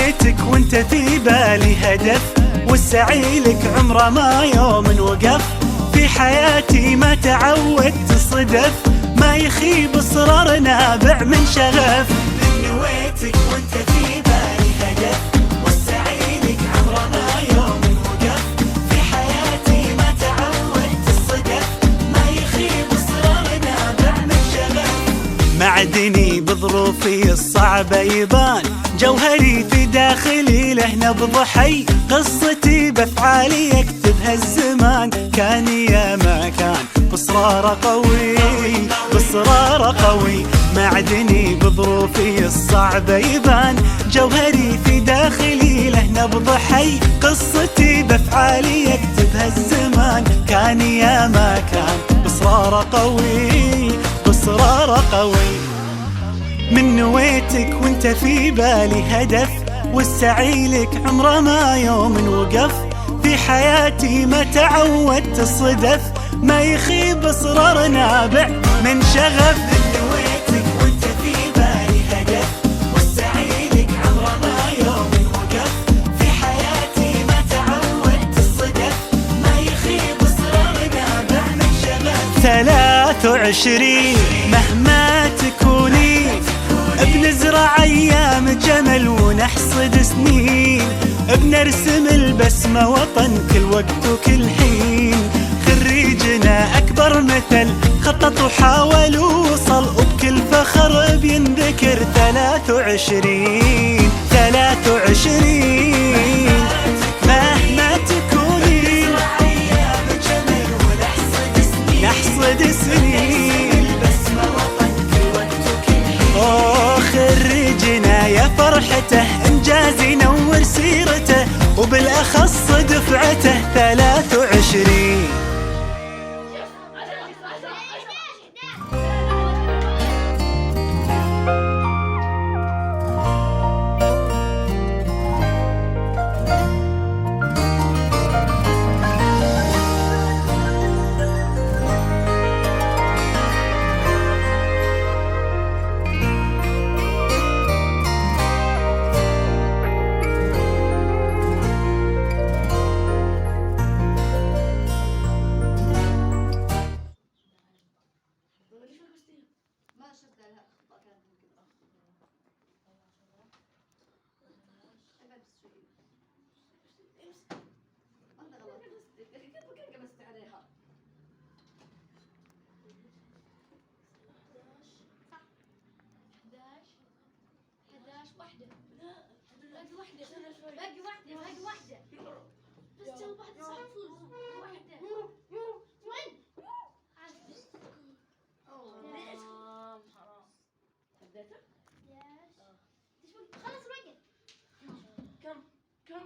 نويتك وانت في بالي هدف، والسعي لك عمره ما يوم وقف. في حياتي ما تعودت صدف، ما يخيب اصرار نابع من شغف. نويتك وانت في بالي هدف، والسعي لك عمره ما يوم وقف. في حياتي ما تعودت الصدف، ما يخيب اصرار نابع من شغف. معدني بظروفي الصعبة يبان، جوهري في داخلي له نبض حي. قصتي بافعالي يكتبها الزمان، كان يا ما كان باصرار قوي، باصرار قوي. معدني بظروفي الصعبة يبان، جوهري في داخلي له نبض حي. قصتي بافعالي يكتبها الزمان، كان يا ما كان باصرار قوي، باصرار قوي. من نويتك وانت في بالي هدف، والسعي لك عمره ما يوم وقف. في حياتي ما تعودت الصدف، ما يخيب اصرار نابع من شغف. من نويتك وانت في بالي هدف، والسعي لك عمره ما يوم وقف. في حياتي ما تعودت الصدف، ما يخيب اصرار نابع من شغف. 23 مهما تكوني، بنزرع ايام جمل ونحصد سنين. بنرسم البسمة وطن كل وقت وكل حين. خريجنا اكبر مثل خطط وحاول ووصل، وبكل فخر بينذكر 23 23. مهما تكوني نحصد سنين. خريجنا يا فرحته انجاز ينور سيرته، وبالاخص دفعته 23. باقي واحدة بس تو بعد صح تفوز واحدة. وين؟ حرام. بديته؟ خلص الوقت. كم؟